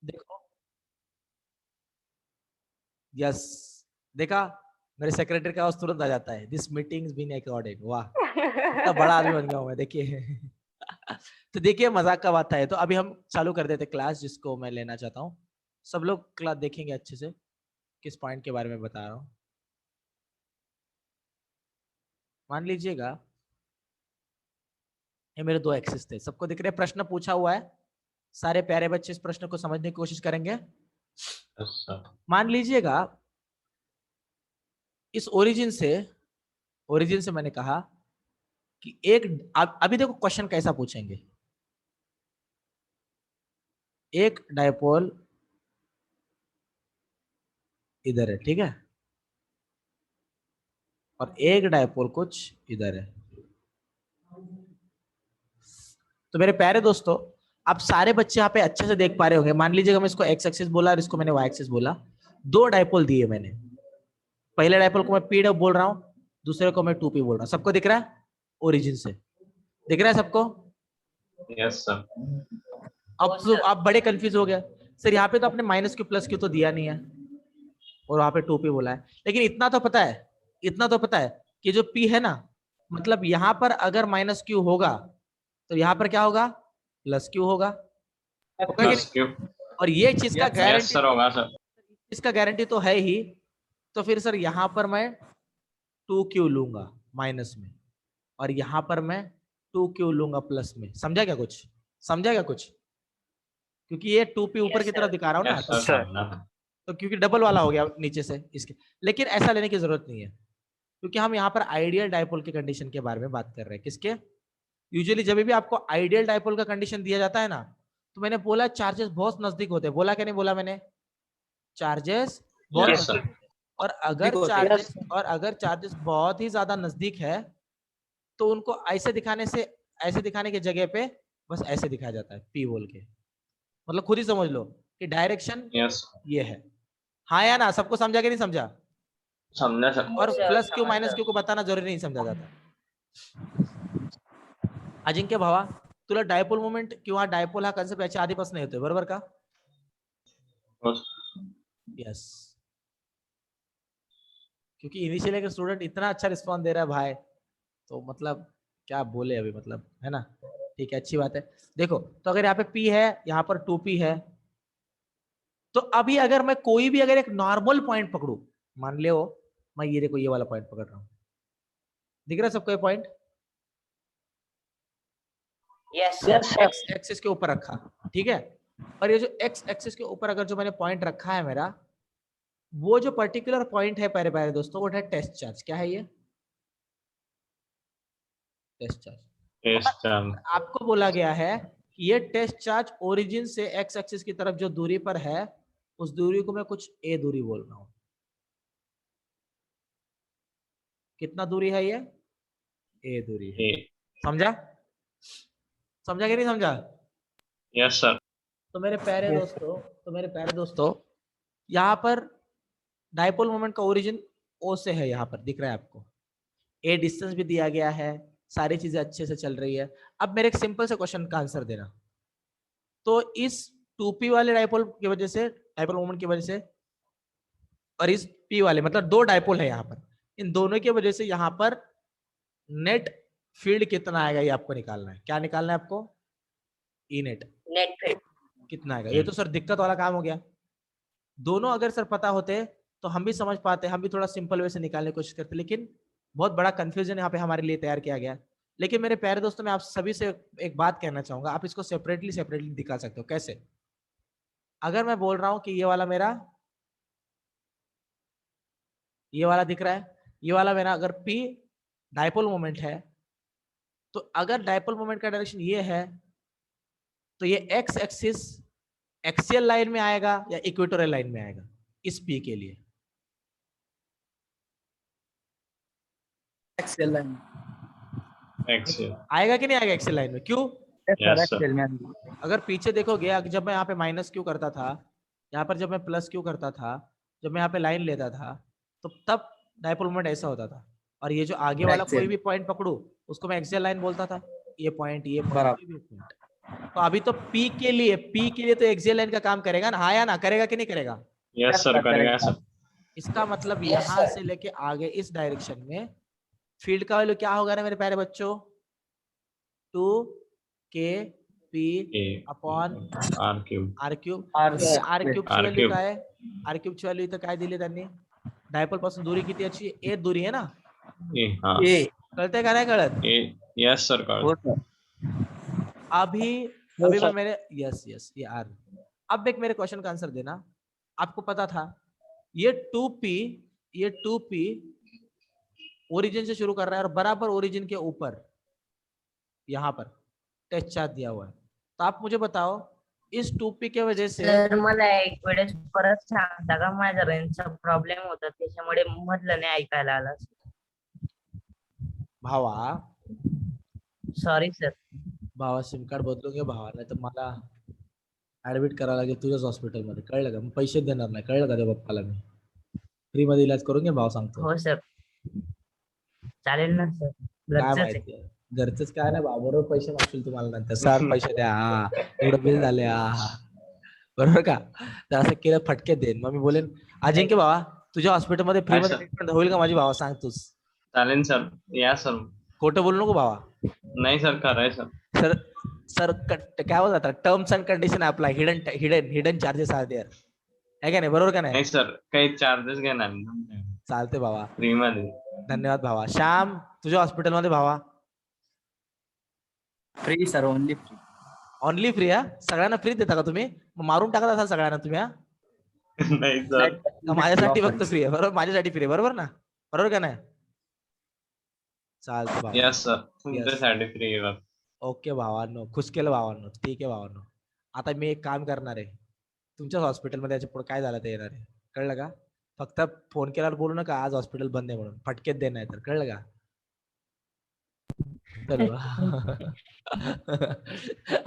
देखो, यस, देखा, मेरे सेक्रेटरी का आवाज तुरंत आ जाता है, दिस मीटिंग बीन रिकॉर्डेड। वाह, इतना बड़ा आदमी बन गया हूं मैं, देखिए। तो देखिए मजाक का बात है। तो अभी हम चालू कर देते क्लास, जिसको मैं लेना चाहता हूँ। सब लोग क्लास देखेंगे अच्छे से, किस पॉइंट के बारे में बता रहा हूँ। मान लीजिएगा ये मेरे दो एक्सिस थे, सबको दिख रहे, प्रश्न पूछा हुआ है, सारे प्यारे बच्चे इस प्रश्न को समझने की कोशिश करेंगे। मान लीजिएगा इस ओरिजिन से मैंने कहा कि एक, अभी देखो क्वेश्चन कैसा पूछेंगे। एक डायपोल इधर है, ठीक है, और एक डायपोल कुछ इधर है। तो मेरे प्यारे दोस्तों, आप सारे बच्चे यहाँ पे अच्छे से देख पा रहे होंगे। मान लीजिएगा मैं इसको एक्स एक्सिस बोला और इसको मैंने वाई एक्सिस बोला। दो डायपोल दिए मैंने, पहले डायपोल को मैं पी बोल रहा हूँ, दूसरे को मैं 2p बोल रहा हूँ। सबको दिख रहा है? ओरिजिन से दिख रहा है सबको? Yes sir. अब तो आप बड़े कंफ्यूज हो गया, सर यहाँ पे तो आपने माइनस क्यू प्लस क्यू तो दिया नहीं है, और वहां पे 2p बोला है। लेकिन इतना तो पता है, कि जो p है ना, मतलब यहाँ पर अगर माइनस क्यू होगा तो यहाँ पर क्या होगा? प्लस क्यू होगा कि प्लस क्यू। नहीं? और ये चीज का यस गारंटी, सर होगा सर। इसका गारंटी तो है ही। तो फिर सर यहाँ पर मैं 2q लूंगा माइनस में, और यहाँ पर मैं 2q लूंगा प्लस में। समझा क्या कुछ? क्योंकि ये 2p ऊपर की तरफ दिखा रहा हूँ ना, यस सर। तो क्योंकि डबल वाला हो गया नीचे से इसके। लेकिन ऐसा लेने की जरूरत नहीं है, क्योंकि हम यहाँ पर आइडियल डायपोल की कंडीशन के बारे में बात कर रहे हैं। किसके? यूजुअली जब भी आपको आइडियल डायपोल का कंडीशन दिया जाता है ना, तो मैंने बोला चार्जेस बहुत नजदीक होते हैं। बोला क्या नहीं बोला मैंने? चार्जेस बहुत यस नजदीक सर। होते हैं। और अगर चार्जेस बहुत ही ज्यादा नजदीक है, तो उनको ऐसे दिखाने की जगह पे बस ऐसे दिखाया जाता है, पी बोल के। मतलब खुद ही समझ लो कि डायरेक्शन यस ये है। हाँ या ना? सबको समझा कि नहीं समझा? समझा सर। और प्लस क्यू माइनस क्यू को बताना जरूरी नहीं समझा जाता। अजिंक्य भावा, तुला डायपोल मोमेंट किंवा डायपोल हा कन्सेप्ट याच्या आधीपासून येतोय, बरोबर का? यस, क्योंकि इनिशियली अगर स्टूडेंट इतना अच्छा रिस्पॉन्स दे रहा है भाई, तो मतलब क्या बोले अभी, मतलब है ना। ठीक है, अच्छी बात है। देखो, तो अगर यहाँ पे P है, यहाँ पर 2p है, तो अभी अगर मैं कोई भी अगर एक नॉर्मल पॉइंट पकड़ू, मान ले मैं ये देखो ये वाला पॉइंट पकड़ रहा हूं, दिख रहा है सबको ये पॉइंट? यस एक्स एक्सिस के ऊपर रखा, ठीक है। और ये जो एक्स एक्सिस के ऊपर अगर जो मैंने पॉइंट रखा है मेरा, वो जो पर्टिकुलर पॉइंट है प्यारे प्यारे दोस्तों, वो है टेस्ट चार्ज। क्या है ये? Test charge. आपको बोला गया है कि ये टेस्ट चार्ज ओरिजिन से एक्स एक्सिस की तरफ जो दूरी पर है, उस दूरी को मैं कुछ ए दूरी बोल रहा हूं। कितना दूरी है ये? ए दूरी है। समझा कि नहीं समझा? Yes sir. तो मेरे प्यारे दोस्तों, यहाँ पर डायपोल मोमेंट का ओरिजिन ओ से है, यहाँ पर दिख रहा है आपको। ए डिस्टेंस भी दिया गया है, सारी चीजें अच्छे से चल रही है। अब मेरे एक सिंपल से क्वेश्चन का आंसर देना। तो इस 2p वाले डायपोल की वजह से, डायपोल मोमेंट की वजह से, और इस p वाले, मतलब दो डायपोल है यहाँ पर, इन दोनों की वजह से यहाँ पर नेट फील्ड कितना आएगा ये आपको निकालना है। क्या निकालना है आपको? ई नेट फील्ड कितना आएगा। ये तो सर दिक्कत वाला काम हो गया। दोनों अगर सर पता होते तो हम भी समझ पाते, हम भी थोड़ा सिंपल वे से निकालने की कोशिश करते, लेकिन बहुत बड़ा कंफ्यूजन यहाँ पे हमारे लिए तैयार किया गया। लेकिन मेरे प्यारे दोस्तों, मैं आप सभी से एक बात कहना चाहूंगा, आप इसको सेपरेटली दिखा सकते हो। कैसे? अगर मैं बोल रहा हूं कि ये वाला मेरा, ये वाला दिख रहा है, ये वाला मेरा अगर P डायपोल मोमेंट है, तो अगर डायपोल मोमेंट का डायरेक्शन ये है, तो ये एक्स एक्सिस एक्सियल लाइन में आएगा या इक्वेटोरियल लाइन में आएगा इस P के लिए? एक्सेल लाइन आएगा कि नहीं आएगा एक्सियल लाइन में? क्यों? एक्सेल में अगर पीछे देखोगे, जब मैं यहाँ पे माइनस क्यू करता था, यहाँ पर जब मैं प्लस क्यू करता था, जब मैं यहाँ पे लाइन लेता था, तो तब डायपोल मोमेंट ऐसा होता था। और ये जो आगे वाला कोई भी पॉइंट पकड़ू, उसको मैं एक्सियल लाइन बोलता था। ये पॉइंट, ये पॉइंट, कोई भी पॉइंट, तो अभी तो P के लिए तो एक्सियल लाइन का काम करेगा ना, हाँ या ना, करेगा कि नहीं करेगा? यस सर करेगा सर. इसका मतलब Yes, यहाँ sir. से लेके आगे इस डायरेक्शन में फील्ड का वैल्यू क्या होगा ना मेरे प्यारे बच्चों? 2K P upon R cube. R cube. R R cube. क्यूबची R व्हॅल्यू cube. काय आहे? आर क्यूबची व्हॅल्यू इथं काय दिली त्यांनी? डायपोल पासून दूरी किती याची? ए दूरी आहे ना? हाँ. कळतंय का नाही कळत? यस सर कर. अभी अभी मैं मेरे यस ये आर. अब एक मेरे क्वेश्चन का आंसर देना. आपको पता था ये 2p ओरिजिन से शुरू कर रहा है और बराबर ओरिजिन के ऊपर यहाँ पर टेस्ट चार्ज दिया हुआ है. तो आप मुझे बताओ इस 2p के वजह से सर मला एक वेळेस परत सांगता का? माझा रेंजचा प्रॉब्लेम होता त्याच्यामुळे मधलं नाही ऐकायला आलं. भावा सॉरी सर. सिम कार्ड बदलून घे भावा, नाही तर मला ऍडमिट करावं लागेल तुझ्याच हॉस्पिटलमध्ये, कळलं का? मग पैसे देणार नाही, कळलं का त्या पप्पाला? मी फ्री मध्ये इलाज करून घे भाव, सांगतो. हो सर चालेल ना सर. काय घरचंच आहे. माहिती घरचंच काय नाही भावा, बरोबर पैसे मागशील तुम्हाला नंतर, सर पैसे द्या, हा एवढं बिल झाले, हा बरोबर का? तर असं केलं फटके देईन. मग मी बोलेन अजिंक्य भावा तुझ्या हॉस्पिटलमध्ये फ्री मध्ये ट्रीटमेंट होईल का माझी? भावा सांग तूच, चालेल सर. या सर. खोटं बोलू नको भावा. नाही सर कराय सर. सर सर काय होतात terms and condition apply, hidden charges are there, आहे का नाही? बरोबर का नाही? नाही सर काही चार्जेस घेणार नाही. चालते भावा, फ्री मध्ये. धन्यवाद भावा. श्याम तुझ्या हॉस्पिटलमध्ये भावा free sir, only free. Only free? हा सगळ्यांना फ्री देता का तुम्ही? मग मारून टाकत असाल सगळ्यांना तुम्ही? हा नाही सर. माझ्यासाठी फक्त फ्री आहे, बरोबर? माझ्यासाठी फ्री आहे, बरोबर ना? बरोबर का नाही? चालते भावा. यस सर तुमच्यासाठी फ्री आहे. ओके भावांनो, खुश केलं भावांनो, ठीक आहे भावांनो. आता मी एक काम करणार आहे, तुमच्याच हॉस्पिटलमध्ये याच्या पुढे काय झालं ते येणार आहे, कळलं का? फक्त फोन केल्यावर बोलू नका आज हॉस्पिटल बंद आहे म्हणून, फटकेच दे नाही तर, कळलं का? चलो.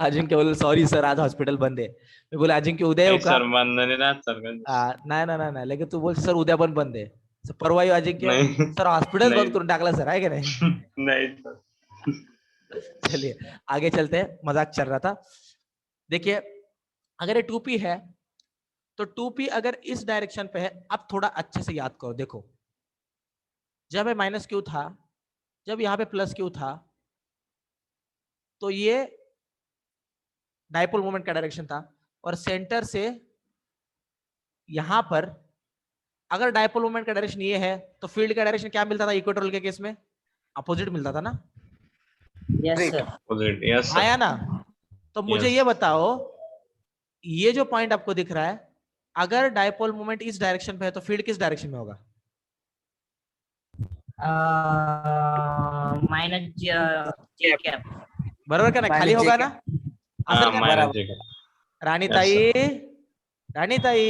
अजिंक्य बोल सॉरी सर आज हॉस्पिटल बंद आहे. मी बोले अजिंक्य उद्या येऊ का? सर बंद नाही राहत सर. नाही लेकिन तू बोल सर उद्या पण बंद आहे. परवा येऊ अजिंक्य, सर हॉस्पिटल बंद करून टाकला सर, आहे का नाही? नहीं सर. चलिए आगे चलते हैं, मजाक चल रहा था. देखिए अगर ये 2p है तो 2p अगर इस डायरेक्शन पे है, अब थोड़ा अच्छे से याद करो. देखो जब ये माइनस क्यू था, जब यहाँ पे प्लस क्यू था, तो ये डायपोल मोमेंट का डायरेक्शन था. और सेंटर से यहां पर अगर डायपोल मोमेंट का डायरेक्शन ये है तो फील्ड का डायरेक्शन क्या मिलता था इक्वेटोरियल के केस में? अपोजिट मिलता था ना? Yes sir. Opposite. Yes sir. आया ना? तो मुझे Yes. ये बताओ, ये जो पॉइंट आपको दिख रहा है, अगर डायपोल मोमेंट इस डायरेक्शन पे है तो फील्ड किस डायरेक्शन में होगा? माइनस जे कॅप. बरोबर का ना? खाली होगा ना? असेल का? minus J. राणी ताई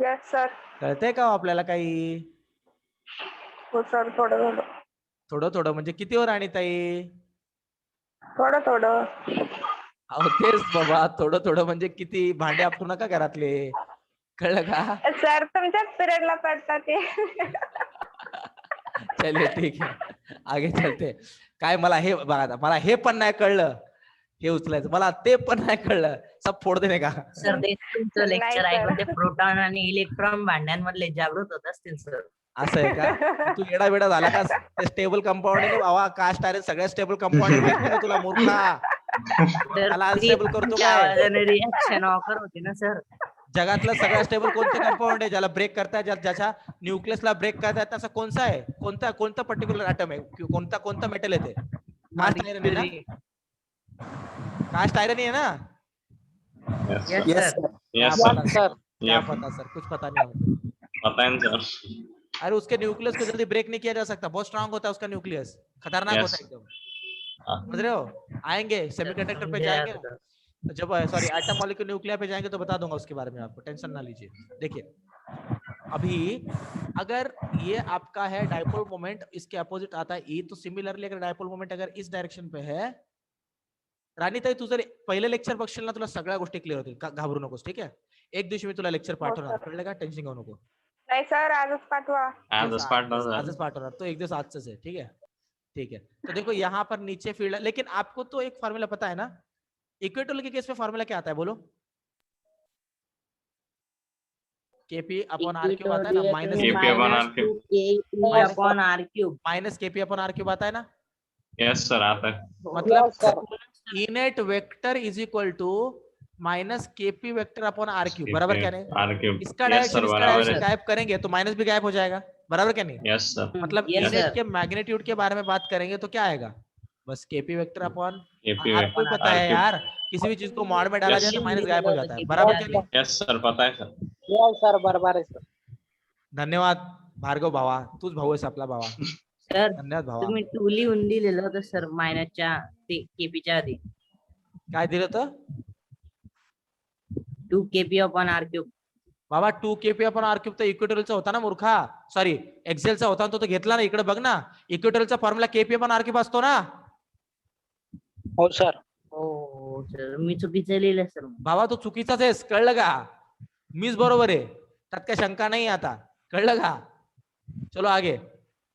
यस सर. कळतंय का हो आपल्याला काही? हो सर. थोडं थोडं म्हणजे किती हो राणी ताई? थोडं. अहो तेच बाबा, थोडं म्हणजे किती? भांडे आपटू नका घरातले, कळलं का? सर तुमच्याच पिरियडला पडतात ते. चलिए ठीक आहे, आगे चलते. काय मला हे बघा, मला हे पण नाही कळलं, हे उचलायचं, मला ते पण नाही कळलं, सब फोड देणे का? सर ते तुमचं नाही लेक्चर sir. ऐकून ते प्रोटॉन आणि इलेक्ट्रॉन भांड्यांमधले जागृत होत असतील सर. असं आहे का? तू येडा बेडा झाला का? ते स्टेबल कंपाऊंड आहे बाबा, कास्ट आहे सगळ्या स्टेबल कंपाऊंड माहिती ना तुला मूर्खा? त्याला अनस्टेबल करतो काय? रिएक्शन ऑकर होते ना सर. जगातलं सगळ्यात स्टेबल कोणते कंपाऊंड आहे ज्याला ब्रेक करता, ज्याच्या न्यूक्लियसला ब्रेक करता येत, असं कोणता आहे? कोणता पर्टिक्युलर ॲटम आहे? कोणता मेटल आहे ते? कास्ट आयरन आहे ना? कास्ट आयरन है ना? Yes yes sir. Sir. Yes क्या sir. पता सर? क्या Yep. पता सर, कुछ पता नहीं हमको. पता है सर. अरे उसके न्यूक्लियस को जल्दी ब्रेक नहीं किया जा सकता, बहुत स्ट्रांग होता है उसका न्यूक्लियस, खतरनाक Yes. होता है एकदम. हाँ. समझ रहे हो? आएंगे सेमीकंडक्टर पे जाएंगे ना, तो जब सॉरी एटम मॉलिक्यूल न्यूक्लियर पे जाएंगे तो बता दूंगा उसके बारे में आपको, टेंशन ना लीजिए. देखिए अभी अगर ये आपका है डायपोल मोमेंट, इसके अपोजिट आता है ई, तो सिमिलरली अगर डायपोल मोमेंट अगर इस डायरेक्शन पे है, राणी ताई तू जर पहिले लेक्चर बघशील ना तुला सगळ्या गोष्टी क्लिअर होतील, घाबरू नकोस, ठीक आहे? एक दिवशी मी तुला लेक्चर पाठवणार, कळलं का? टेन्शन घेऊ नको. नाही सर आजच पाठवा. आजच पाठवणार. आजच पाठवणार, तो एक दिवस आजच है, ठीक है? ठीक है. तो देखो यहाँ पर नीचे फील्ड है, लेकिन आपको तो एक फॉर्मूला पता है ना, इक्वेटोरियल के केस में फॉर्मूला क्या आता है बोलो? केपी अपॉन आर क्यूब आता है ना, minus KP upon R cube. KP upon R cube. Minus KP upon R cube आता है ना। Yes sir, आता है. मतलब net vector is equal to minus KP vector upon R cube, बराबर क्या नहीं? R cube. इसका Yes sir, डायरेक्शन इसका बराबर डायरेक्शन है. गायब करेंगे तो माइनस भी गायब हो जाएगा, बराबर क्या नहीं? Yes sir. मतलब Yes, इनेट sir. के मैग्नीट्यूड के बारे में बात करेंगे तो क्या आएगा? बस केपी वेक्टर अपॉन KP आपको ही पता R है cube. यार, किसी भी चीज को मॉड में डाला Yes, जाए तो sir. माइनस गायब हो जाता है, बराबर क्या नहीं? Yes sir, पता है सर. सर बरोबर आहे सर. धन्यवाद भार्गव भावा, तूच भाऊ आहेस आपला भावा. सर धन्यवाद भावा. तुम्ही 2 लिहून दिलेलं होतं सर मायनसच्या ते केपीच्या आधी. काय दिलं होतं 2 KP upon R cube. बाबा? 2 केपी अपॉन आर क्यूब तर इक्वेटोरियलचा होता ना मूर्खा, सॉरी एक्सेलचा होता, तो घेतला ना. इकडे बघ ना, इक्वेटोरियलचा formula KP upon R cube असतो ना. हो सर. हो सर मी चुकीचं लिहिलं सर. भावा तू चुकीचाच आहेस, कळलं का? मीच बरोबर आहे, त्यात काय शंका नाही आता, कळलं का? चलो आगे.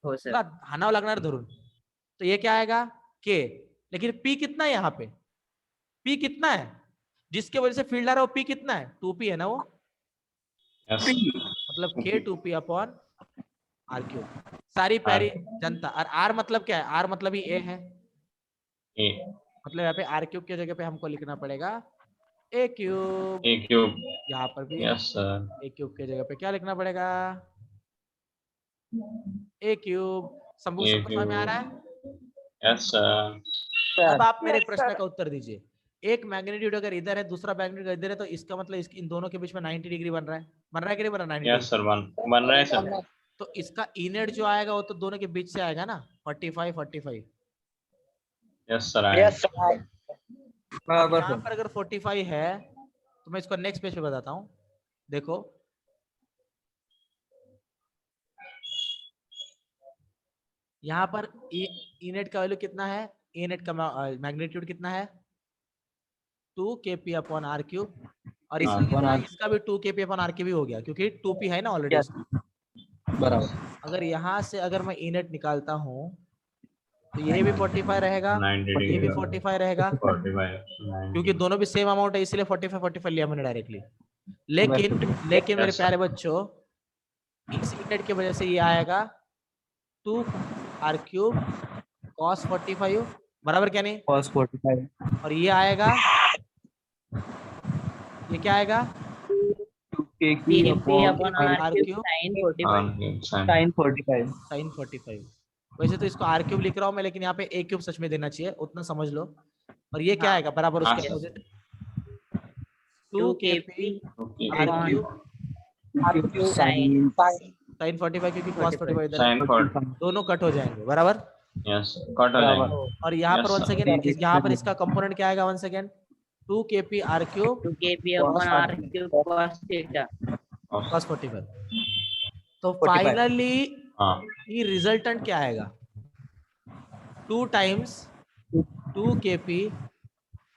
हो सर. तुला हानावं लागणार धरून. तो ये क्या आएगा के, लेकिन पी कितना है यहाँ पे? पी कितना है जिसके वजह से फील्ड आ रहा है, वो पी कितना है? 2p है ना वो. Yes. मतलब के 2p अपॉन आर क्यूब. सारी प्यारी जनता. और आर मतलब क्या है? आर मतलब ही ए है. A. मतलब यहाँ पे आर क्यूब की जगह पे हमको लिखना पड़ेगा ए क्यूब. A cube. यहाँ पर भी Yes sir. ए क्यूब की जगह पे क्या लिखना पड़ेगा? ए क्यूब. सबको A समझ में आ रहा है? cube. Yes sir. अब आप मेरे Yes, प्रश्न sir. का उत्तर दीजिए. एक मैग्नीट्यूड अगर इधर है, दूसरा मैग्नीट्यूड इधर है, तो इसका मतलब इन दोनों के बीच में 90 डिग्री बन रहा है. बन रहा है कि नहीं बन रहा? 90 Yes sir, बन रहा है सर. डिग्री. तो इसका इनेट जो आएगा वो तो दोनों के बीच से आएगा ना, 45 45. Yes sir, आया. Yes sir. अब यहाँ पर अगर 45 है तो मैं इसको नेक्स्ट पेज पे बताता हूँ. देखो यहाँ पर इनेट का वैल्यू कितना है? इनेट का मैग्नीट्यूड कितना है? 2 केपी अपॉन आर क्यूब. और इसका भी 2 केपी अपॉन आर क्यूब ही हो गया क्योंकि 2p है ना ऑलरेडी. Yes. बराबर. अगर यहाँ से अगर मैं इनेट निकालता हूँ तो ये भी 45 रहेगा, 90 ये भी डिग्री. 45 रहेगा, 45. क्योंकि दोनों भी सेम अमाउंट है, इसलिए 45 45 लिया मैंने डायरेक्टली. लेकिन मेरे प्यारे बच्चों, इस इनेट की वजह से ये आएगा 2 आर क्यूब कॉस 45, बराबर क्या नहीं? कॉस 45. और ये आएगा, ये क्या आएगा? KP upon R R cube cube. sin 45. sin 45. Sign 45. वैसे तो इसको आर क्यूब लिख रहा हूँ मैं, लेकिन यहाँ पे ए क्यूब सच में देना चाहिए, उतना समझ लो. और ये क्या आएगा बराबर उसके opposite? 2 KP R cube sin sine 45, क्योंकि कॉस 45 इधर Sin 40. दोनों कट हो जाएंगे, बराबर. Yes. कट हो जाएगा. और यहाँ पर Yes, वन sir. सेकेंड, यहाँ पर इसका कंपोनेंट क्या आएगा? One second. 2 KP R cube 2 KP upon R cube cos theta. Cos 45. तो 45. फाइनली हाँ. ये रिजल्टेंट क्या आएगा? 2 times 2 KP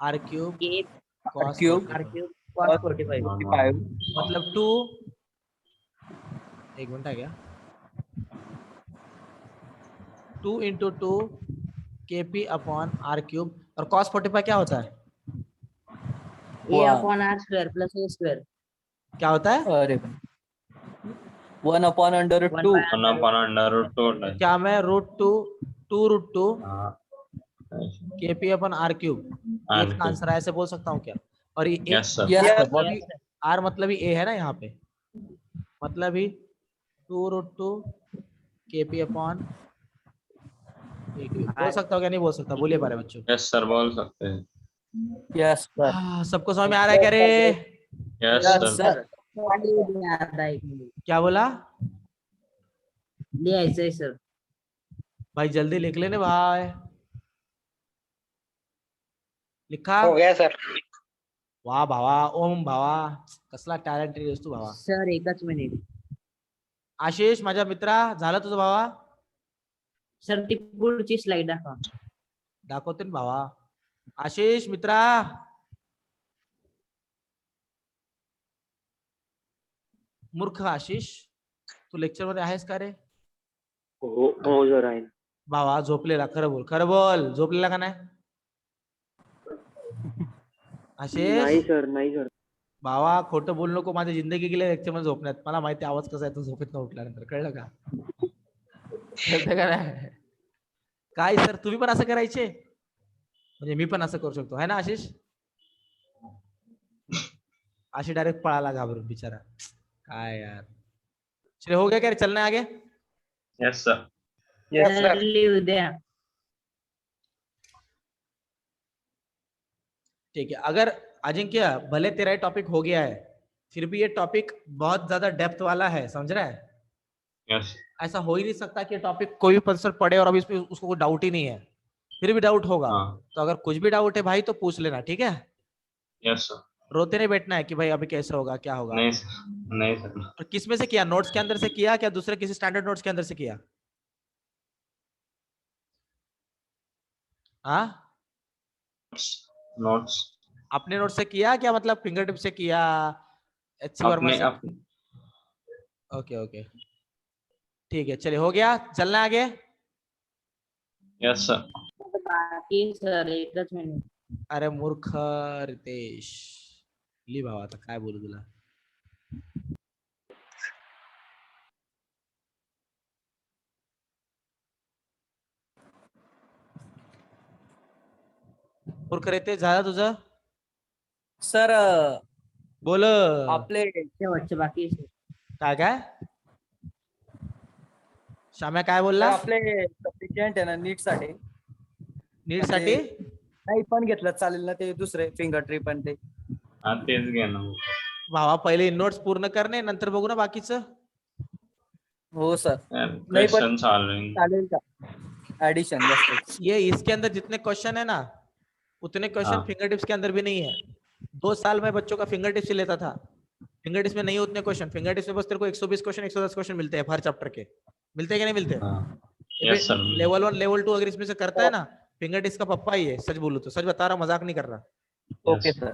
R cube K cos cube. R cube cos 45. 45. मतलब 2, एक मिनट आ गया, 2 into 2 KP upon R cube. और कॉस 45 क्या होता है? A upon R square plus A square. क्या होता है? अरे 1 upon under root 2. 1 upon under root 2 होता है. क्या मैं √2 हाँ. KP upon R cube R इसका आंसर ऐसे बोल सकता हूँ क्या? और ये Yes sir. Yes, sir. Yes, sir. R मतलब ही ए है ना यहाँ पे, मतलब ही 2√2 केपी अपॉन बोल सकता हूँ क्या? नहीं बोल सकता? बोलिए बारे बच्चों. Yes sir, बोल सकते हैं. Yes sir. सबको समझ में आ रहा है क्या रे? Yes Yes sir. sir. क्या बोला लिहायचंय सर. भाई? जल्दी लिख लेने भाई. लिखा? हो गया सर. वाह भावा, ओम भावा, कसला टॅलेंटेड आहेस तू भावा. सर एकच मिनिट. आशिष माझ्या मित्रा, झालं तुझं भावा? सर ती पुढची स्लाइड दाखवा. दाखवते ना भावा. आशिष मित्रा, मूर्ख आशिष, तू लेक्चर मध्ये आहेस का रे? हो सर आहे. भावा झोपलेला, खरं बोल, खरं बोल, झोपलेला का नाही? आशिष सर नाही सर. भावा खोटं बोलू नको. माझ्या जिंदगी गेल्या लेक्चर मध्ये झोपण्यात. मला माहिती आवाज कसा आहे तो झोपेत न उठल्यानंतर. कळलं का? कळतं का नाही? काय सर तुम्ही पण असं करायचे? म्हणजे मी पण असं करू शकतो है ना आशिष? आशिष डायरेक्ट पळाला घाबरून बिचारा. काय यार. चलिए हो गया क्या? चलना है आगे? Yes sir. जल्दी उद्या. ठीक है. अगर अजिंक्य भले तेरा टॉपिक हो गया है फिर भी ये टॉपिक बहुत ज्यादा डेप्थ वाला है, समझ रहा है? यस. ऐसा हो ही नहीं सकता कि टॉपिक कोई भी पर्सन पढ़े और अभी इसमें उसको कोई डाउट ही नहीं है. फिर भी डाउट होगा. हाँ. तो अगर कुछ भी डाउट है भाई तो पूछ लेना, ठीक है? Yes sir. रोते नहीं बैठना है कि भाई अभी कैसे होगा क्या होगा. नहीं सर. नहीं सर. और किस में से किया? नोट्स के अंदर से किया क्या दूसरे किसी स्टैंडर्ड नोट्स के अंदर से किया? हाँ नोट्स अपने नोट से किया क्या? मतलब फिंगर टिप से किया? एचसी वर्मा अपने से? अपने. ओके ओके ठीक है. चलिए हो गया. चलना है आगे. Yes sir. बाकी सर एकच मिनिट. अरे मूर्ख रितेश. ली भावा आता काय बोलू तुला. मूर्ख रितेश झालं तुझं? सर बोल. आपले शेवटचे बाकी आहे, sir. काय काय श्याम्या काय सर, बोलला? आपले सफिशियंट आहे ना नीट साठी? नीट साठी नाही पण घेतलं चालेल ना ते दुसरे फिंगर ट्रिप आणि ते? हाँ तेच घे ना. भावा पहिले नोट्स पूर्ण करणे नंतर बघू ना बाकीचं. हो सर. Question solving. चालेल का? एडिशन जास्त. ये इसके अंदर जितने क्वेश्चन है ना उतने क्वेश्चन हाँ. फिंगर टिप्स के अंदर भी नहीं है. 2 साल में बच्चों का फिंगर टिप्स ही लेता था. फिंगर टिप्स में नहीं उतने क्वेश्चन. फिंगर टिप्स में बस तेरे को 120 क्वेश्चन 110 क्वेश्चन मिलते हैं हर चैप्टर के. मिलते हैं कि नहीं मिलते? हाँ. Yes sir. लेवल 1 लेवल 2 अगर इसमें से करता है ना फिंगर टिप्स का पप्पा ही है. सच बोलूं तो सच बता रहा हूं, मजाक नहीं कर रहा. Okay sir.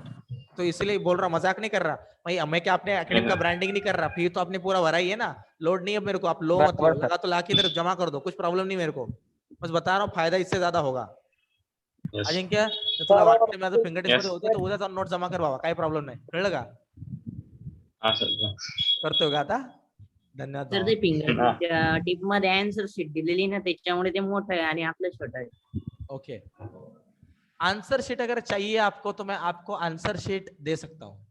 तो इसलिए बोल रहा हूं, मजाक नहीं कर रहा भाई. मैं क्या अपने एकेडमी का ब्रांडिंग नहीं कर रहा. फी तो आपने पूरा भरा ही है ना. लोड नहीं है मेरे को. आप लो मत लो. लगा तो लाके इधर जमा कर दो. कुछ प्रॉब्लम नहीं मेरे को. बस बता रहा हूँ फायदा इससे ज्यादा होगा. Yes. अजिंक्य तुला वाटतं माझं फिंगर टिप्स मध्ये होते तर उद्या नोट जमा कर बाबा. काही प्रॉब्लेम नाही. कळलं का? हाँ सर. करतोय का आता? धन्यवाद तर भावा. ते फिंगर टिप मध्ये आन्सर शीट दिलेली ना त्याच्यामुळे ते मोठं आहे आणि आपलं छोटं आहे. ओके आंसर शीट अगर चाहिए आपको तो मैं आपको आंसर शीट दे सकता हूँ.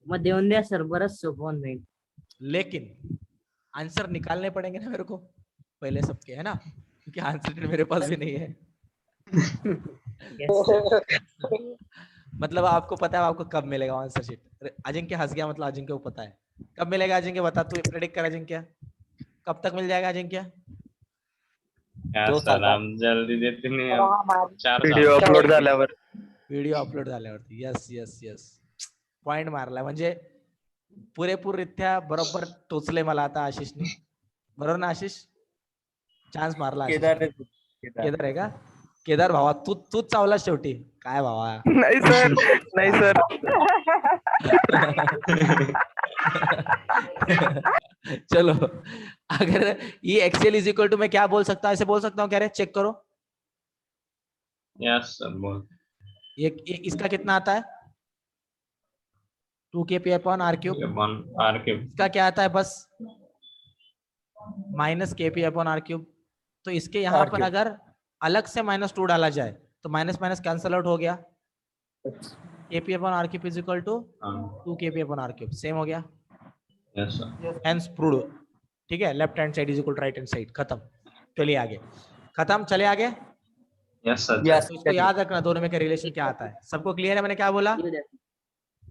मग देऊन द्या सर, बरंच सोपं होऊन जाईल. लेकिन आंसर निकालने पड़ेंगे ना मेरे को पहले सबके, है ना? क्योंकि आंसर शीट मेरे पास भी नहीं है. Yes, sir. मतलब आपको पता है आपको कब मिलेगा आंसर शीट? अजिंक्य हंस गया. मतलब अजिंक्य को पता है कब मिलेगा. अजिंक्य बता, तू प्रेडिक्ट कर. अजिंक्य कब तक मिल जाएगा अजिंक्य? यार 2 सर साल. आप जल्दी देते नहीं हो. 4 व्हिडिओ साल. अपलोड झाल्यावर. व्हिडिओ अपलोड झाल्यावरती. यस यस यस पॉइंट मारला. म्हणजे पुरेपूर रित्या बरोबर टोचले मला आता आशिषने. बरोबर ना आशिष? चान्स मारला. केदार केदार आहे का? केदार भावा तूच चावला शेवटी. काय भावा. नाही सर नाही सर. चलो अगर ये एक्सेल इज इक्वल टू मैं क्या बोल सकता हूँ, ऐसे बोल सकता हूँ क्या रे? चेक करो. यस सर बोल. ये इसका कितना आता है? 2kp upon r cube. R cube. इसका क्या आता है? बस minus kp upon r cube. तो इसके यहाँ पर अगर अलग से -2 डाला जाए तो माइनस माइनस कैंसल आउट हो गया. kp upon r cube is equal to 2kp upon r cube. Same हो गया. Yes sir. Hence proved. ठीक है. Left hand side is equal to right hand side. खत्म. चलिए आगे. खत्म. चले आगे. Yes sir. यस तो इसको याद रखना दोनों में का रिलेशन क्या आता है. सबको क्लियर है मैंने क्या बोला?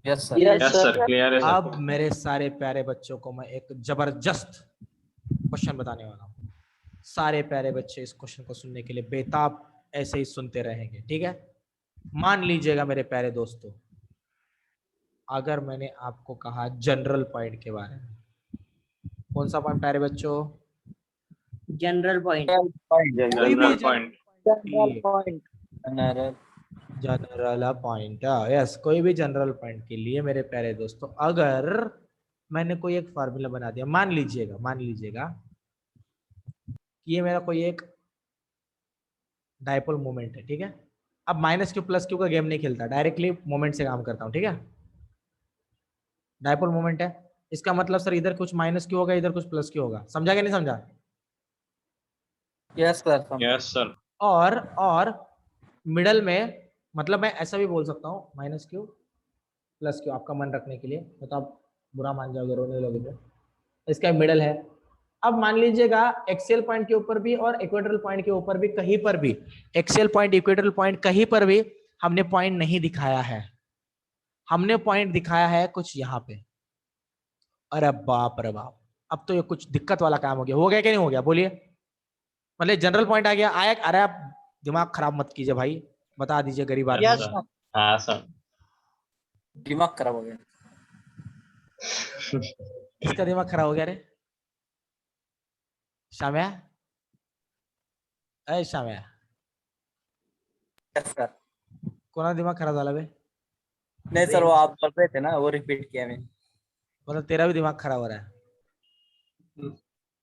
Yes sir. Yes sir clear है सर. अब मेरे सारे प्यारे बच्चों को मैं एक जबरदस्त क्वेश्चन बताने वाला हूँ. सारे प्यारे बच्चे इस क्वेश्चन को सुनने के लिए बेताब ऐसे ही सुनते रहेंगे. ठीक है. मान लीजिएगा मेरे प्यारे दोस्तों, अगर मैंने आपको कहा जनरल पॉइंट के बारे में. कौन सा पॉइंट प्यारे बच्चों? General point. General point. General point. Yes कोई भी जनरल पॉइंट के लिए मेरे प्यारे दोस्तों अगर मैंने कोई एक फार्मूला बना दिया. मान लीजिएगा ये मेरा कोई एक डायपोल मोमेंट है. ठीक है. अब माइनस क्यू प्लस क्यू का गेम नहीं खेलता, डायरेक्टली मोमेंट से काम करता हूँ, ठीक है। डायपोल मोमेंट है, इसका मतलब सर इधर कुछ माइनस क्यू होगा, इधर कुछ प्लस क्यू होगा, समझा क्या नहीं समझा? Yes sir. Yes, sir. और मिडल में मतलब मैं ऐसा भी बोल सकता हूँ माइनस क्यू प्लस क्यू, आपका मन रखने के लिए, तो आप बुरा मान जाओगे, रोने लगोगे। इसका मिडल है। अब मान लीजिएगा एक्सियल पॉइंट के ऊपर भी और इक्वेटोरियल पॉइंट के ऊपर भी, कहीं पर भी एक्सियल पॉइंट इक्वेटोरियल पॉइंट कहीं पर भी हमने पॉइंट नहीं दिखाया है, हमने पॉइंट दिखाया है कुछ यहाँ पे। अरे बाप रे बाप, अब तो ये कुछ दिक्कत वाला काम हो गया कि नहीं हो गया? बोलिए, मतलब जनरल पॉइंट आ गया, आया? अरे आप दिमाग खराब मत कीजिए भाई, बता दीजिए गरीब आदमी। Yes, sir. हाँ सर। दिमाग खराब हो गया। किसका दिमाग खराब हो गया रे? शाम्या, अरे शाम्या, यस सर। कोणा दिमाग खराब झाला बे? नहीं सर, वो आप बोल रहे थे ना, वो रिपीट किया मैंने। मतलब तेरा भी दिमाग खराब हो रहा है?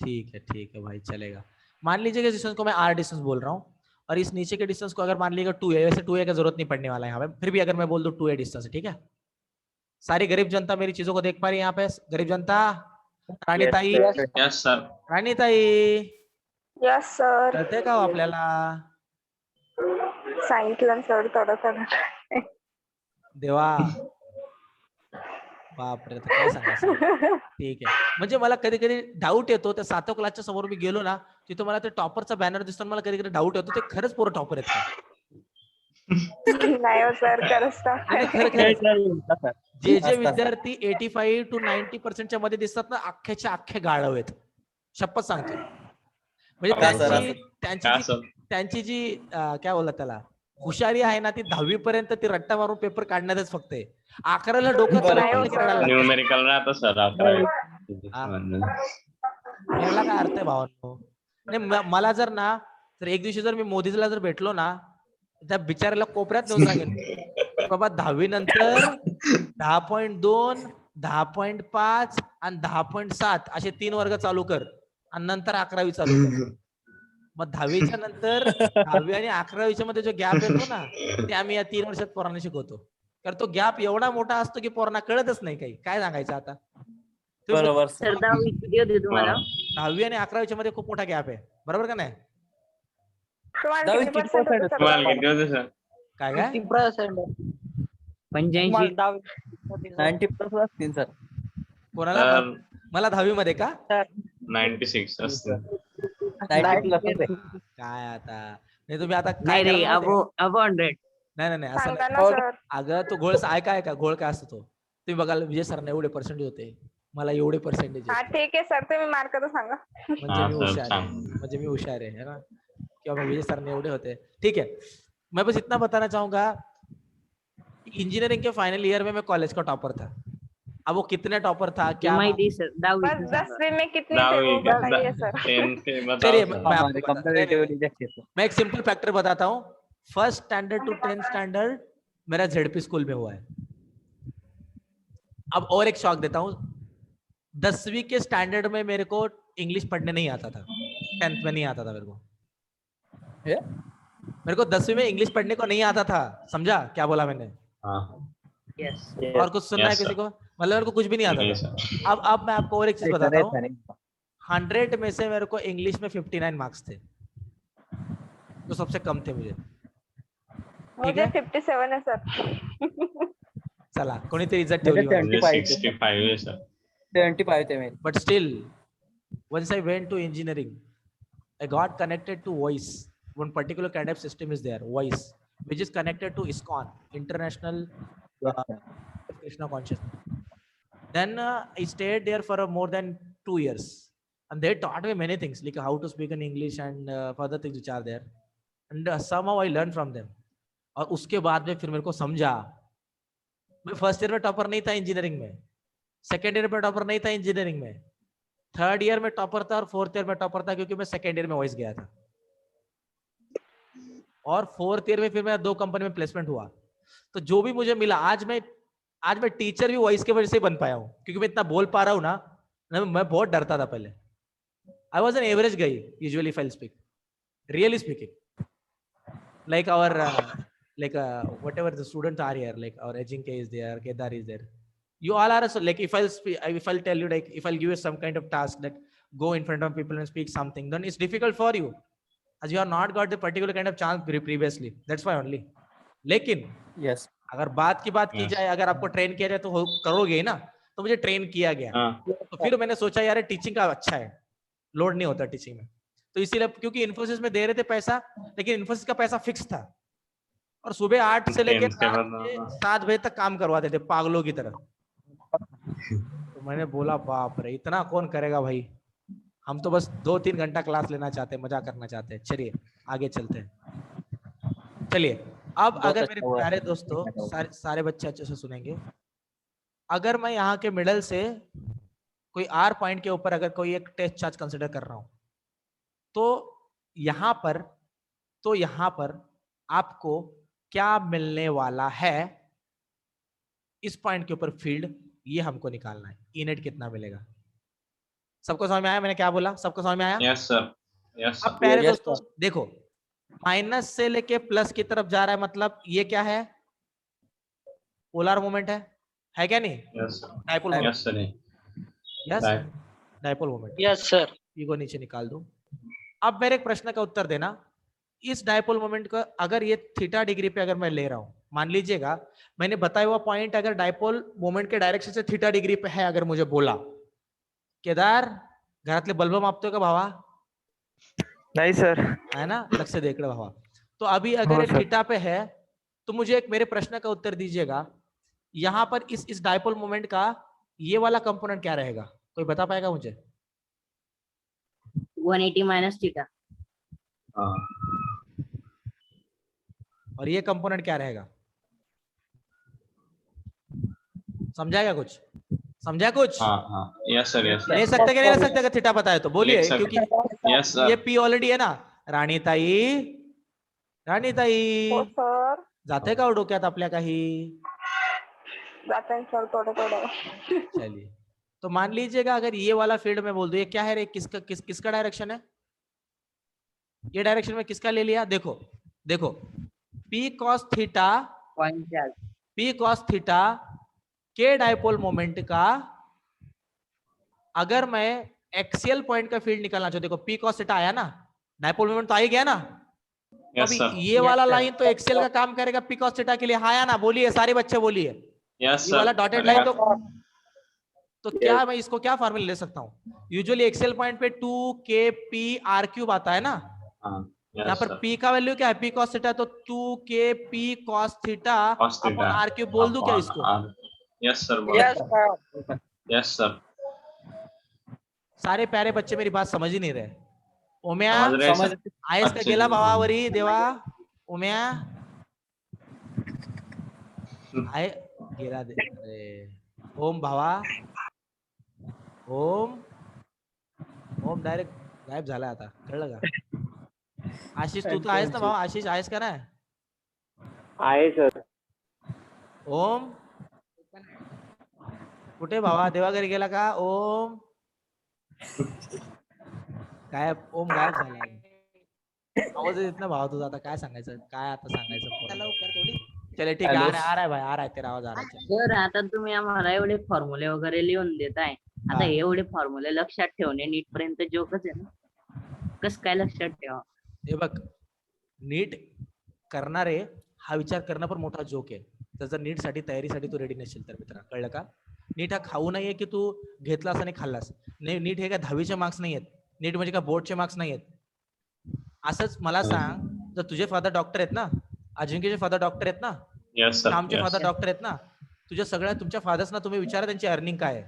ठीक है भाई, चलेगा। मान लीजिए कि डिस्टेंस को मैं आर डिस्टेंस बोल रहा हूँ, और इस नीचे के डिस्टेंस को अगर मान लीजिएगा 2a, वैसे 2a का जरूरत नहीं पड़ने वाला है यहाँ पे, फिर भी अगर मैं बोल दूं 2a डिस्टेंस है, ठीक है। सारी गरीब जनता मेरी चीजों को देख पा रही है यहाँ पे? गरीब जनता, राणी ताई, Yes, sir. राणी ताई यस सर, कळते का हो आपल्याला? सांगितलं सर थोडं थोडं. देवा, बापरे, तर काय सांगायचं. ठीक आहे, म्हणजे मला कधी कधी डाऊट येतो, त्या 7th क्लासच्या समोर मी गेलो ना, तिथं मला ते टॉपरचा बॅनर दिसतो, मला कधी कधी डाऊट येतो, ते खरंच पोरं टॉपर आहेत का? नाही हो सर, खरंच नाही, तर. खरं जे विद्यार्थी 85 to 90% च्या मध्ये दिसतात ना, अख्ख्याच्या अख्खे गाढव आहेत, शपथ सांगतो. म्हणजे त्यांची जी काय बोलतात त्याला, हुशारी आहे ना, ती 10वी पर्यंत ती रट्टा मारून पेपर काढण्यातच फक्त आहे. 11ला डोकं न्यूमेरिकल राहतं सर आपलं. याला काय अर्थ आहे भावांनो? नाही, मला जर ना, तर एक दिवशी जर मी मोदीला जर भेटलो ना, त्या बिचाऱ्याला कोपऱ्यात नेऊन सांगेन, बाबा 10वी नंतर 10.2, 10.5 आणि 10.7 असे 3 वर्ग चालू कर, आणि नंतर 11वी चालू कर. मग 10वीच्या नंतर 10वी आणि 11वीच्या मध्ये जो गॅप येतो ना, ते आम्ही या 3 वर्षात पोरांना शिकवतो. कारण तो गॅप एवढा मोठा असतो की पोरांना कळतच नाही काही, काय सांगायचं आता. बरोबर सर 10वी किती होती तुम्हाला? 10वी आणि 11वीच्या मध्ये खूप मोठा गॅप आहे, बरोबर का नाही? तुम्हाला किती percent होते सर? तुम्हाला किती होते सर? काय काय 85. 90+ असतील सर. कोणाला? मला 10वी मध्ये का 96 असते. 90+ काय आता? नाही तुम्ही आता काय नाही रे, करणार माहिती आहे? अबो 100. नाही असं सांगा नाही. ना सर. अगं तो घोळ ऐका घोळ काय असतो तो, तुम्ही बघाल विजय सरांना एवढे पर्सेंटेज होते, मला एवढे पर्सेंटेज, हा ठीक आहे सर, तुम्ही मार्क तर सांगा. म्हणजे मी हाँ, सर, हुशार है, सांग. म्हणजे मी हुशार है ना, किंवा मैं विजय सर ने एवढे होते. ठीक है, मैं बस इतना बताना चाहूंगा, इंजीनियरिंग के फाइनल ईयर में मैं कॉलेज का टॉपर था. अब वो कितने टॉपर था क्या माहिती सर, 10वी बस 10वीं में कितने थे दावी वो बताइए सर. 10 के चलिए, बताओ मैं सर. आपको बताता- मैं एक सिंपल फैक्टर बताता हूँ. First standard to 10th standard मेरा ZP स्कूल में हुआ है. अब और एक शौक देता हूँ, 10वीं के स्टैंडर्ड में मेरे को इंग्लिश पढ़ने नहीं आता था, 10th में नहीं आता था मेरे को. मेरे को 10वीं में इंग्लिश पढ़ने को नहीं आता था, समझा क्या बोला मैंने? हाँ. यस. और कुछ सुनना है Yes, किसी sir. को? मतलब मेरे को कुछ भी नहीं आता नहीं, था. सर. अब मैं आपको और एक चीज बताता हूँ. 100 में से मेरे को इंग्लिश में 59 मार्क्स थे, तो सबसे कम थे मुझे. ठीक मुझे है, 57 है सर. चला कोणीतरी इज्जत ठेवली माझी. मुझे 65 है सर. 75 थे मेरे. But still, once I went to engineering, I got connected to voice. One particular kind of system is there, voice, which is connected to ISKCON, International Krishna Consciousness. Then I stayed there for more than 2 years, and they taught me many things, like how to speak in English and further things which are there. And somehow I learned from them. और उसके बाद में फिर मेरे को समझा, मैं first year में टॉपर नहीं था इंजीनियरिंग में, सेकेंड ईयर में टॉपर नहीं था इंजीनियरिंग में, थर्ड ईयर में टॉपर था और फोर्थ ईयर में टॉपर था, क्योंकि मैं सेकेंड ईयर में वॉइस गया था. और फोर्थ ईयर में फिर मेरा 2 कंपनी में प्लेसमेंट हुआ. तो जो भी मुझे मिला, आज मैं टीचर भी वॉइस के वजह से बन पाया हूँ, क्योंकि मैं इतना बोल पा रहा हूँ ना. मैं बहुत डरता था पहले. आई वॉज एन एवरेज गाई usually if I speak, really speaking, like our like whatever the students are here, like our Ajinkya is there, Kedar is there. You all are so like if I'll tell you, like if I'll give you some kind of task that go in front of people and speak something, then it's difficult for you as you have not got the particular kind of chance previously. That's why only. लेकिन Yes. अगर बात की बात की Yes. जाए, अगर आपको train किया जाए तो करोगे ही ना. तो मुझे ट्रेन किया गया, हाँ, तो फिर मैंने सोचा यार टीचिंग का अच्छा है, लोड नहीं होता टीचिंग में. तो इसीलिए क्योंकि इन्फोसिस में दे रहे थे पैसा, लेकिन इन्फोसिस का पैसा फिक्स था और सुबह 8 से लेकर 7 बजे तक काम करवाते थे पागलों की तरह. तो मैंने बोला बाप रे, इतना कौन करेगा भाई, हम तो बस 2-3 घंटा क्लास लेना चाहते हैं, मजा करना चाहते हैं. चलिए आगे चलते हैं. चलिए अब अगर मेरे प्यारे दोस्तों सारे बच्चे अच्छे से सुनेंगे, अगर मैं यहाँ के मिडल से कोई R पॉइंट के ऊपर अगर कोई एक टेस्ट चार्ज कंसिडर कर रहा हूं, तो यहाँ पर आपको क्या मिलने वाला है इस पॉइंट के ऊपर फील्ड, ये हमको निकालना है. ई नेट कितना मिलेगा? सबको समझ में आया मैंने क्या बोला? सबको समझ में आया? यस सर, यस अब सर. प्यारे Yes, दोस्तों देखो, माइनस से लेके प्लस की तरफ जा रहा है, मतलब ये क्या है? पोलर मोमेंट है क्या नहीं? Yes sir, dipole moment. Yes sir. Yes, Right. Dipole moment. Yes sir. E को नीचे निकाल दो. अब मेरे एक प्रश्न का उत्तर देना, इस डाइपोल मोमेंट का अगर ये थीटा डिग्री पे अगर मैं ले रहा हूं, मान लीजिएगा मैंने बताया हुआ पॉइंट अगर डाइपोल मोमेंट के डायरेक्शन से थीटा डिग्री पे है, अगर मुझे बोला केदार घरातले बल्ब मापतोय का भावा? नाही सर. है ना, लक्ष से देख रहे भावा. तो अभी अगर हाँ ये सर. थीटा पे है, तो मुझे एक मेरे प्रश्न का उत्तर दीजिएगा, यहाँ पर इस डाइपोल मोमेंट का ये वाला कंपोनेंट क्या रहेगा? कोई बता पाएगा मुझे? 180 माइनस थीटा. हाँ, और ये कंपोनेंट क्या रहेगा? समझाएगा कुछ? समझा कुछ? हाँ, हाँ. यस सर, यस ले सकते कि नहीं ले सकते? अगर थीटा पता है तो बोलिए, ले सकते. क्योंकि यस सर. ये पी ऑलरेडी है ना. राणी ताई हो सर. जाते का डोक्यात आपल्या काही? जाते हैं सर थोडे थोडे. चलिए, तो मान लीजिएगा अगर ये वाला फील्ड में बोल दो, ये क्या है रे, किसका डायरेक्शन है? ये डायरेक्शन में किसका ले लिया? देखो P cos theta, point charge. P cos theta के डाइपोल मोमेंट का अगर मैं एक्सियल पॉइंट का फील्ड निकालना चाहूँ, देखो P cos थीटा आया ना, डाइपोल मोमेंट तो आ ही गया ना. यस अभी सर, ये वाला लाइन तो एक्सियल का काम करेगा P cos थीटा के लिए, हाँ या ना? बोलिए सारे बच्चे बोलिए. यस ये वाला सर. डॉटेड लाइन तो क्या मैं इसको क्या फॉर्मूला ले सकता हूँ? यूजुअली एक्सेल पॉइंट पे 2kp r³ आता है ना. हाँ, यहाँ यस पर सर. p का वैल्यू क्या है? p cos थीटा, तो 2kp cos theta Cos theta r³ बोल दूं क्या इसको? Yes sir. Yes sir. Yes sir. सारे प्यारे बच्चे मेरी बात समझ ही नहीं रहे. उम्या समझ रहे सर. आयस का अच्छे गेला से. भावावरी देवा. उम्या आय गेला दे. अरे ओम भावा, ओम डायरेक्ट गायब झाला आता, कळलं का? आशिष तू तर आहेस ना भावा? आशिष आहेस का नाही? आहे सर. ओम कुठे भावा? देवा घरी गेला का? ओम गायब. ओम गायब झाला. आवाज येत ना भावा तुझा. आता काय सांगायचं? काय आता सांगायचं? लवकर थोडी. चले ठीक आहे, आ रहा है भाई, आ रहा है तेरा आवाज, आ रहा है. सर आता तुम्ही आम्हाला एवढे फॉर्म्युले वगैरे लिहून देताय, आता हा. एवढे फॉर्म्युले लक्षात ठेवणे नीट पर्यंत जोकच आहे ना. कस काय लक्षात ठेवा? हे बघ, नीट करणारे हा विचार करणं पण मोठा जोक आहे. त्याचा नीट साठी तयारीसाठी तू रेडी नसेल तर मित्रा, कळलं का? नीट हा खाऊ नाहीये की तू घेतलास आणि खाल्लास. नाही, नीट हे काय 10वीचे मार्क्स नाही आहेत. नीट म्हणजे काय बोर्डचे मार्क्स नाही आहेत. असंच मला सांग, जर तुझे फादर डॉक्टर आहेत ना, अजिंक्यचे फादर डॉक्टर आहेत ना, यस सर. आमचे फादर यस. डॉक्टर आहेत ना, तुझ्या सगळ्या तुमच्या फादर्सना तुम्ही विचारा त्यांची अर्निंग काय आहे,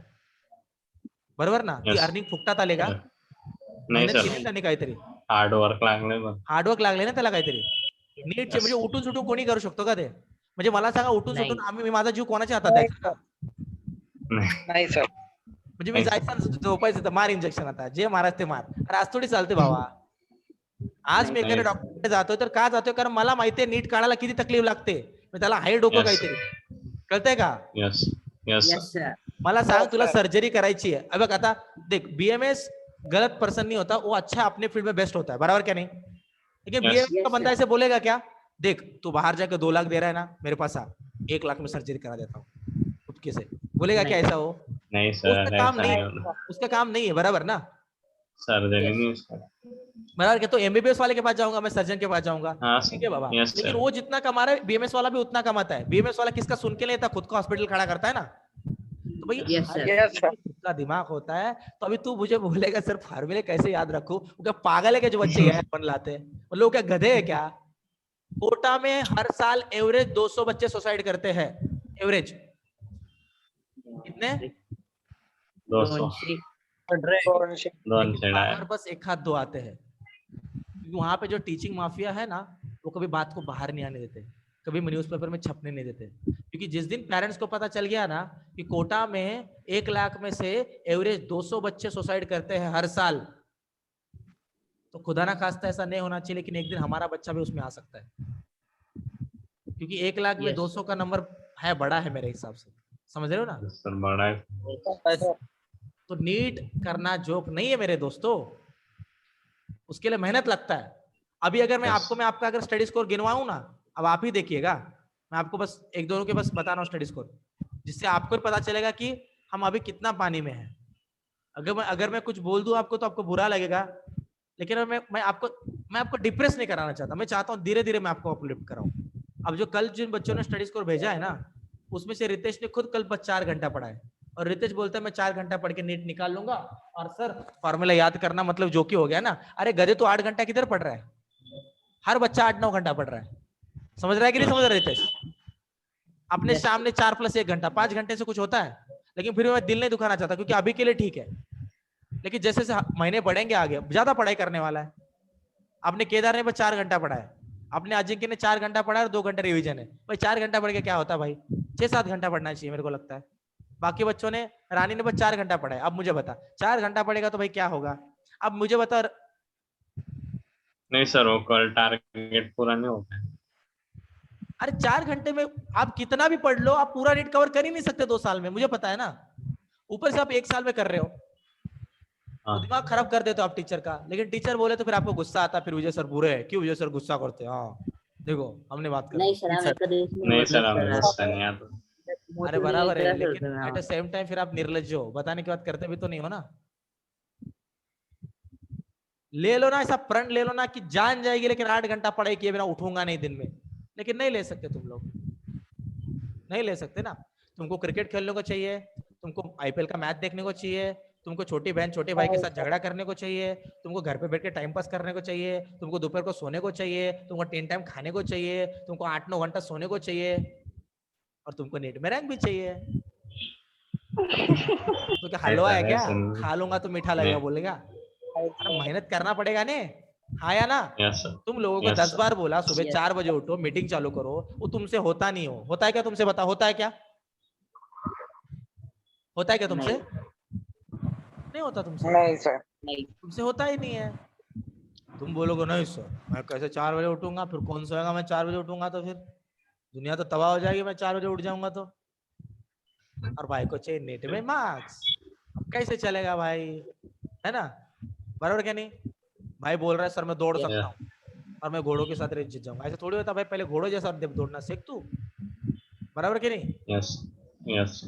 बरोबर ना? ती Yes. अर्निंग फुकटात आले का? नाही मेहनत सर, केली त्यांनी काहीतरी, हार्ड वर्क लागले पण. हार्डवर्क लागले ना त्याला काहीतरी. नीटचे म्हणजे उठून सुटून कोणी करू शकतो का ते? म्हणजे मला सांगा, उठून नाही. सुटून मी माझा जीव कोणाच्या हातात द्यायचा? नाही सर. म्हणजे मी नाही. जायचं झोपायचं तर मार इंजेक्शन, आता जे मारायचं ते मार. अरे आज थोडी चालते भावा. आज मी एखाद्या डॉक्टर जातोय तर का जातोय? कारण मला माहितीये नीट काढायला किती तकलीफ लागते. मग त्याला हाय डोकं Yes. काहीतरी, कळतंय का? Yes yes yes sir. मला सांग, Yes, तुला sir. सर्जरी करायची है. अब आता देख, बीएमएस गलत पर्सन नहीं होता, वो अच्छा अपने फील्ड में बेस्ट होता है, बराबर क्या नहीं? लेकिन Yes. बीएमएस का Yes, बंदा sir. ऐसे बोलेगा क्या देख तू बाहर जाकर 2 लाख दे रहा है ना, मेरे पास आ, 1 लाख में सर्जरी करा देता हूँ चुटकी से, बोलेगा क्या ऐसा हो? नहीं उसका सर, काम ऐसा नहीं, नहीं होता। उसका काम नहीं है, बराबर ना? सर्जरी नहीं सर। बराबर के तो एमबीबीएस वाले के पास जाऊंगा, मैं सर्जन के पास जाऊंगा, हाँ ठीक है बाबा। यस लेकिन सर। वो जितना कमा रहा है बीएमएस वाला भी उतना कमाता है। बीएमएस वाला किसका सुन के लेता, खुद का हॉस्पिटल खड़ा करता है ना। तो भाई Yes, हर sir. Yes, किसी के खुद का दिमाग होता है। तो अभी तू मुझे बोलेगा सर फार्मूले कैसे याद रखूं? वो क्या पागल है क्या जो बच्चे याद बन लाते हैं? वो लोग क्या गधे है क्या? कोटा में हर साल एवरेज 200 बच्चे सुसाइड करते हैं, एवरेज कितने? 200 200 बाहर बस 1 आध 2 आते हैं। क्योंकि वहां पे जो टीचिंग माफिया है ना, वो कभी बात को बाहर नहीं आने देते, कभी न्यूज़पेपर में छपने नहीं देते। क्योंकि जिस दिन पेरेंट्स को पता चल गया ना कि कोटा में 1 लाख में से एवरेज 200 बच्चे सुसाइड करते हैं हर साल, तो खुदा ना खास्ता ऐसा नहीं होना चाहिए, लेकिन एक दिन हमारा बच्चा भी उसमें आ सकता है। क्योंकि 1 लाख में 200 का नंबर है, बड़ा है मेरे हिसाब से, समझ रहे हो ना? सर, बड़ा है। तो नीट करना जोक नहीं है मेरे दोस्तों, उसके लिए मेहनत लगता है। अभी अगर मैं Yes. मैं आपका अगर स्टडी स्कोर गिनवाऊं ना, अब आप ही देखिएगा, मैं आपको बस एक दोनों के बस बता रहा हूँ स्टडी स्कोर, जिससे आपको पता चलेगा कि हम अभी कितना पानी में हैं। अगर मैं कुछ बोल दूं आपको तो आपको बुरा लगेगा, लेकिन मैं आपको डिप्रेस नहीं कराना चाहता। मैं चाहता हूँ धीरे धीरे मैं आपको अपलिफ्ट कराऊं। अब जो कल जिन बच्चों ने स्टडी स्कोर भेजा है ना, उसमें से रितेश ने खुद कल 4 घंटा पढ़ा है, और रितेश बोलता है मैं 4 घंटा पढ़ के नीट निकाल लूंगा, और सर फॉर्मूला याद करना मतलब जो की हो गया ना। अरे गधे, तो 8 घंटा किधर पढ़ रहा है? हर बच्चा 8-9 घंटा पढ़ रहा है, समझ रहा है कि नहीं समझ रहा रितेश? अपने सामने 4 + 1 घंटा, 5 घंटे से कुछ होता है? लेकिन फिर मैं दिल नहीं दुखाना चाहता, क्योंकि अभी के लिए ठीक है, लेकिन जैसे जैसे महीने बढ़ेंगे आगे ज्यादा पढ़ाई करने वाला है। आपने केदार ने बस 4 घंटा पढ़ा है, अपने अजिंक्य ने 4 घंटा पढ़ा है और 2 घंटे रिवीजन है। भाई 4 घंटा पढ़ के क्या होता है भाई? 6-7 घंटा पढ़ना चाहिए मेरे को लगता है। बाकी बच्चों ने, रानी ने बस 4 घंटा पढ़ा है। अब मुझे बता, 4 घंटा पढ़ेगा तो भाई क्या होगा? अब मुझे बता। नहीं सर, वो कल टारगेट पूरा नहीं होता है। अरे 4 घंटे में आप कितना भी पढ़ लो, आप पूरा नीट कवर कर ही नहीं सकते 2 साल में, मुझे पता है ना। ऊपर से आप 1 साल में कर रहे हो, तो दिमाग खराब कर देते हो आप टीचर का। लेकिन टीचर बोले तो फिर आपको गुस्सा आता है, फिर विजय सर बुरे हैं, क्यों विजय सर गुस्सा करते हैं? हाँ देखो हमने बात कर नहीं सर, नहीं सर, हमें गुस्सा नहीं आता। अरे बराबर है, लेकिन एट द सेम टाइम फिर आप निर्लज्ज हो, बताने की बात करते भी तो नहीं हो ना। ले लो ना ऐसा प्रण, ले लो ना कि जान जाएगी लेकिन 8 घंटा पढ़ाई किए बिना उठूंगा नहीं दिन में, लेकिन नहीं ले सकते तुम लोग, नहीं ले सकते ना। तुमको क्रिकेट खेलने को चाहिए, तुमको आईपीएल का मैच देखने को चाहिए, तुमको छोटी बहन छोटे भाई के साथ झगड़ा करने को चाहिए, तुमको घर पे बैठ के टाइम पास करने को चाहिए, तुमको दोपहर को सोने को चाहिए, तुमको 10 टाइम खाने को चाहिए, तुमको 8-9 घंटा सोने को चाहिए, और तुमको नेट में रैंक भी चाहिए। तो क्या हलवा है क्या? खा लूंगा तो मीठा लगेगा बोलेगा? अरे मेहनत करना पड़ेगा ने, हाँ या ना? तुम लोगों को 10 बार बोला सुबह 4 बजे उठो, मीटिंग चालू करो, वो तुमसे होता नहीं हो। होता है क्या तुमसे? बता, होता है क्या? होता है क्या तुमसे? नहीं होता तुमसे। नहीं सर। तुमसे होता ही नहीं है। तुम बोलोगे नहीं सर मैं कैसे 4 बजे उठूंगा, फिर कौन सोएगा? मैं 4 बजे उठूंगा तो फिर दुनिया तो तबाह हो जाएगी, मैं 4 बजे उठ जाऊंगा तो। और भाई को चाहिए नेट में मार्क्स, कैसे चलेगा भाई? है ना, बराबर क्या नहीं? भाई बोल रहा है सर मैं दौड़ सकता हूँ और मैं घोड़ों के साथ रेस जीत जाऊंगा, ऐसे थोड़ी होता भाई। पहले घोड़ों जैसा दौड़ना सीख तू, बराबर कि नहीं? Yes yes.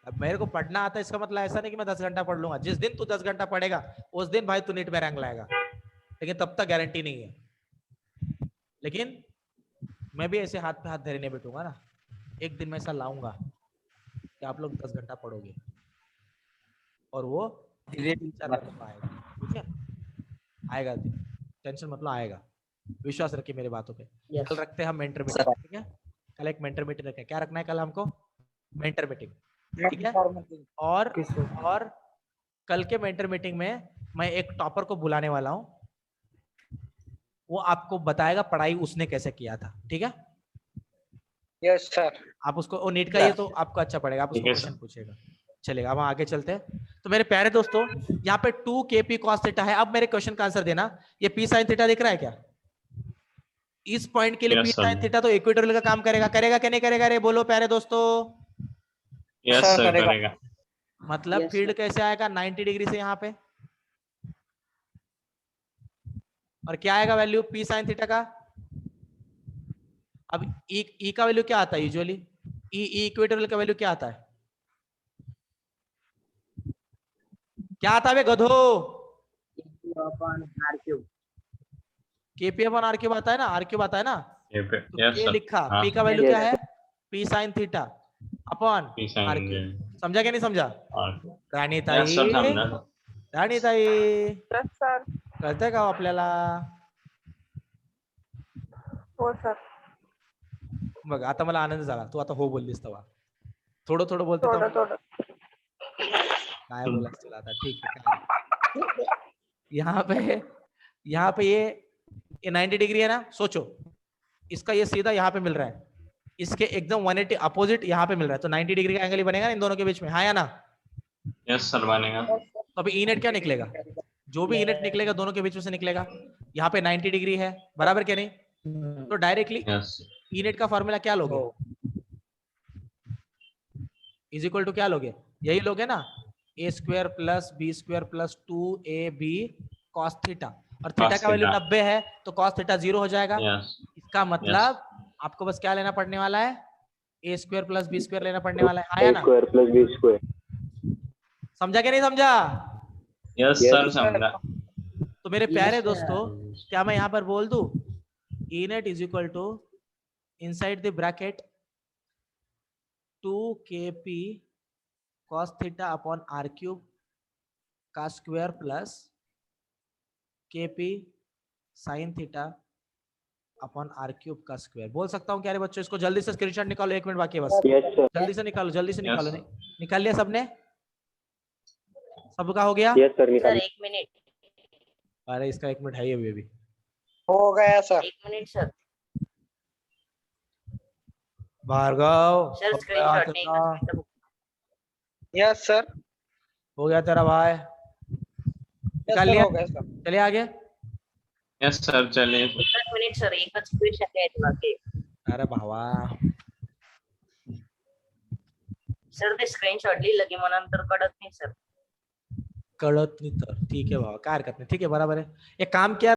अब मेरे को पढ़ना आता है, इसका मतलब ऐसा नहीं कि मैं 10 घंटा पढ़ लूंगा। जिस दिन तू 10 घंटा पढ़ेगा उस दिन भाई तू नीट में रैंक लाएगा, लेकिन तब तक गारंटी नहीं है। लेकिन मैं भी ऐसे हाथ पे हाथ धरे नहीं बैठूंगा ना, एक दिन मैं ऐसा लाऊंगा कि आप लोग 10 घंटा पढ़ोगे, और वो धीरे धीरे आएगा, ठीक है? आएगा दिन, टेंशन मतलब आएगा, विश्वास रखिए मेरे बातों पे। कल रखते हैं हम मेंटर मीटिंग, ठीक है? कल एक मेंटर मीटिंग रखें। क्या रखना है कल हमको? मेंटर मीटिंग, ठीक है? और कल के मेंटर मीटिंग में मैं एक टॉपर को बुलाने वाला हूं, वो आपको बताएगा पढ़ाई उसने कैसे किया था, ठीक है? Yes sir. आप उसको, वो नीट का ये तो आपको अच्छा पड़ेगा, आप उसको क्वेश्चन पूछेगा। चलेगा, अब आगे चलते हैं। तो मेरे प्यारे दोस्तों, यहाँ पे 2 kp cos थीटा है। अब मेरे क्वेश्चन का आंसर देना। ये p sin थीटा दिख रहा है क्या? इस पॉइंट के लिए p sin थीटा तो इक्वेटोरियल का काम करेगा, करेगा कि नहीं करेगा? रे बोलो प्यारे दोस्तों। यस सर, करेगा। मतलब फील्ड कैसे आएगा 90 डिग्री से यहाँ पे, और क्या आएगा वैल्यू p sin थीटा का? अब ई का वैल्यू क्या आता है यूजुअली? ई इक्वेटोरियल का वैल्यू क्या आता है? क्या आता है बे गधो? Upon R cube. KP upon R cube आता है ना, आर क्यूब आता है ना, ये पे तो यस के सर लिखा, हाँ पी का वैल्यू क्या है? P sine theta upon P R sine cube. समझा क्या नहीं समझा? और राणी यस ताई, सर समझा राणी ताई, यस सर. कळतंय का हो आपल्याला? हो सर. बघ आता मला आनंद झाला, तू आता हो बोललीस तेव्हा. थोडं थोडं बोलते थोडं तेव्हा थोडं. काय बोलायचं तुला आता, ठीक है काय. यहाँ पे ये 90 डिग्री है ना, सोचो इसका ये सीधा यहाँ पे मिल रहा है, इसके एकदम 180 अपोजिट यहाँ पे मिल रहा है, तो 90 डिग्री का एंगल ही बनेगा ना इन दोनों के बीच में, हाँ या ना? यस सर बनेगा तो अभी ई नेट क्या निकलेगा? जो भी ई नेट निकलेगा दोनों के बीच में से निकलेगा. यहाँ पे 90 डिग्री है, बराबर क्या नहीं? तो डायरेक्टली यस ई नेट का फॉर्मूला क्या लोगे? इज इक्वल टू क्या लोगे? यही लोगे ना, A square plus B square plus 2ab cos theta, और थीटा Cos का वैल्यू theta. 90 है तो cos थीटा 0 हो जाएगा. यस इसका मतलब आपको बस क्या लेना पड़ने वाला है? A square plus B square लेना पड़ने वाला है, हाँ या ना? Square plus B square. समझा क्या नहीं समझा? यस सर समझा तो मेरे प्यारे दोस्तों, क्या मैं यहाँ पर बोल दूं E net is equal to inside the bracket 2kp cos theta upon R cube का square plus kp sin theta upon R cube का स्क्वायर. बोल सकता हूँ क्या रे बच्चों? इसको जल्दी से स्क्रीनशॉट निकालो, 1 मिनट बाकी है बस. Yes sir. जल्दी से निकालो, जल्दी से Yes, निकालो. sir. निकाल लिया सबने? सबका हो गया? यस सर सर निकाल. 1 मिनिट, अरे इसका 1 मिनट है ही अभी. हो गया sir. 1 minute sir. Bhargav sir हो गया स्क्रीनशॉट नहीं तेरा, कर सकते. Yes sir. हो गया तेरा भाई. यस निकाल सर लिया? हो गया सर. चलिए आगे. यस सर चलिए 1 मिनिट सर, एकच क्वेश्चन द्यायचे बाकी. अरे भावा, सर ते स्क्रीनशॉट लिहिलं की मग नंतर कळत नाही सर. कळत नाही तर ठीक आहे भावा, काय हरकत नाही, ठीक आहे बरोबर आहे. एक काम किया